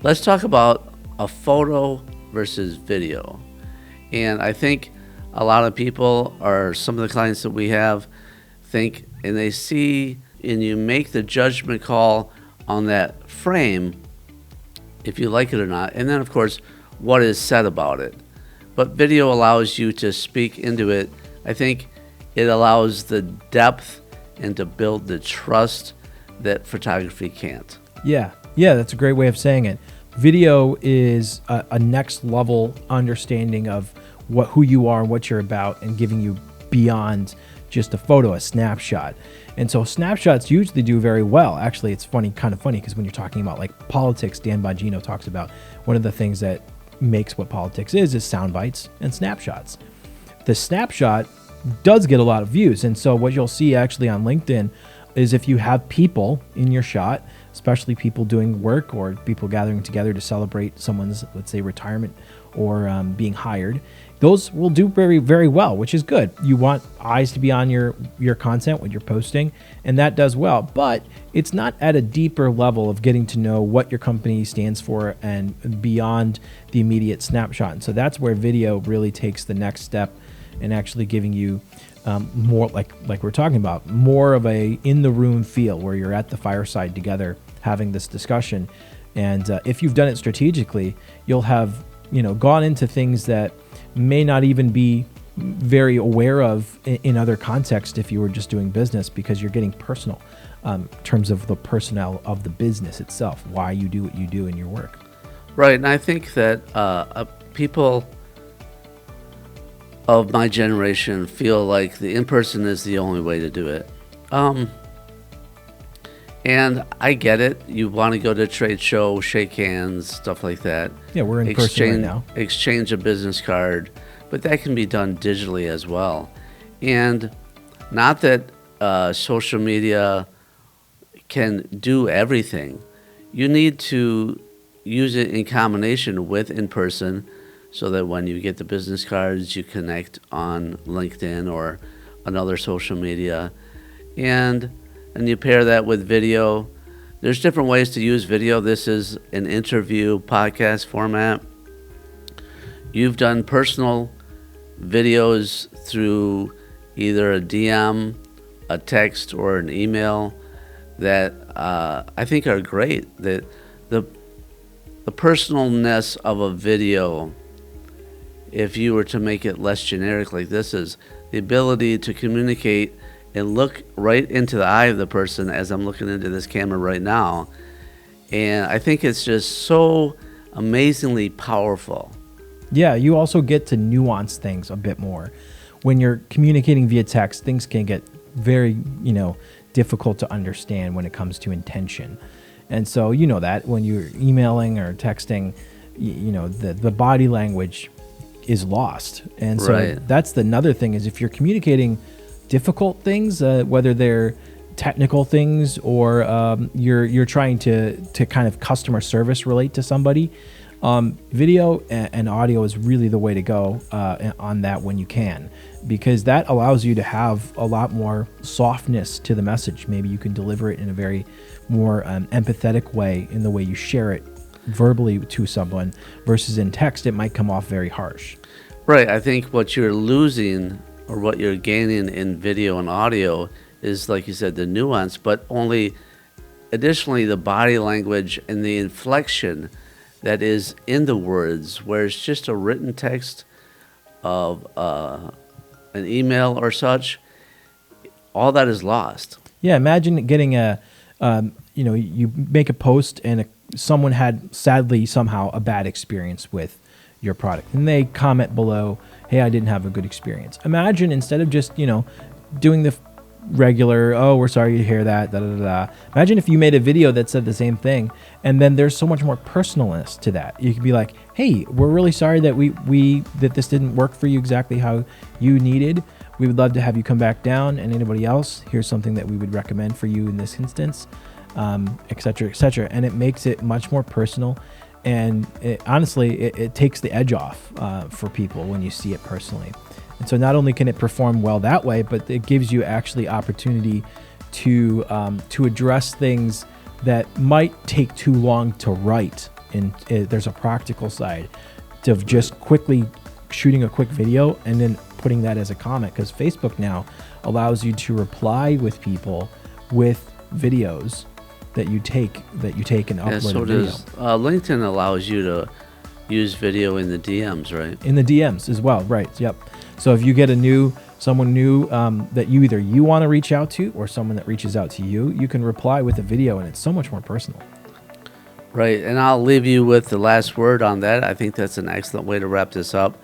let's talk about a photo versus video. And I think a lot of people, or some of the clients that we have, think and they see and you make the judgment call on that frame if you like it or not. And then, of course, what is said about it. But video allows you to speak into it. I think it allows the depth and to build the trust that photography can't. Yeah, that's a great way of saying it. Video is a next level understanding of who you are and what you're about, and giving you beyond just a photo, a snapshot. And so snapshots usually do very well. Actually, it's kind of funny, because when you're talking about like politics, Dan Bongino talks about one of the things that makes what politics is sound bites and snapshots. The snapshot does get a lot of views. And so what you'll see actually on LinkedIn is if you have people in your shot, especially people doing work or people gathering together to celebrate someone's, let's say, retirement or being hired, those will do very, very well, which is good. You want eyes to be on your content, what you're posting, and that does well. But it's not at a deeper level of getting to know what your company stands for and beyond the immediate snapshot. And so that's where video really takes the next step in actually giving you more, like we're talking about, more of a in-the-room feel where you're at the fireside together having this discussion. And if you've done it strategically, you'll have gone into things that may not even be very aware of in other contexts if you were just doing business, because you're getting personal in terms of the personnel of the business itself, why you do what you do in your work. Right, and I think that people of my generation feel like the in-person is the only way to do it. And I get it. You want to go to a trade show, shake hands, stuff like that. Yeah, we're in person right now. Exchange a business card, but that can be done digitally as well. And not that social media can do everything. You need to use it in combination with in-person, so that when you get the business cards, you connect on LinkedIn or another social media. And you pair that with video. There's different ways to use video. This is an interview podcast format. You've done personal videos through either a DM, a text, or an email that I think are great. That the personalness of a video, if you were to make it less generic like this, is the ability to communicate and look right into the eye of the person as I'm looking into this camera right now. And I think it's just so amazingly powerful. Yeah, you also get to nuance things a bit more. When you're communicating via text, things can get very, difficult to understand when it comes to intention. And so that when you're emailing or texting, the body language is lost. And so Right. That's another thing, is if you're communicating difficult things, whether they're technical things or you're trying to kind of customer service relate to somebody, video and audio is really the way to go on that when you can, because that allows you to have a lot more softness to the message. Maybe you can deliver it in a very more empathetic way in the way you share it verbally to someone, versus in text it might come off very harsh. Right. I think what you're losing or what you're gaining in video and audio is, like you said, the nuance, but only additionally the body language and the inflection that is in the words, where it's just a written text of an email or such. All that is lost. Yeah, imagine getting you make a post and someone had sadly somehow a bad experience with your product, and they comment below, "Hey, I didn't have a good experience." Imagine instead of just doing the regular, "Oh, we're sorry to hear that," da da da. Imagine if you made a video that said the same thing, and then there's so much more personalness to that. You could be like, "Hey, we're really sorry that that this didn't work for you exactly how you needed. We would love to have you come back down, and anybody else, here's something that we would recommend for you in this instance," et cetera, et cetera. And it makes it much more personal. And honestly, it takes the edge off for people when you see it personally. And so not only can it perform well that way, but it gives you actually opportunity to address things that might take too long to write and there's a practical side to just quickly shooting a quick video and then putting that as a comment, because Facebook now allows you to reply with people with videos that you take and upload Yeah, so a video. does LinkedIn allows you to use video in the DMs, right? In the DMs as well, right? Yep. So if you get someone new that you want to reach out to, or someone that reaches out to you, you can reply with a video, and it's so much more personal. Right, and I'll leave you with the last word on that. I think that's an excellent way to wrap this up.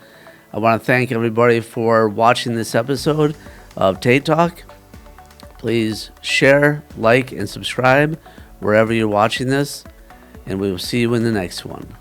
I want to thank everybody for watching this episode of Tate Talk. Please share, like, and subscribe wherever you're watching this, and we will see you in the next one.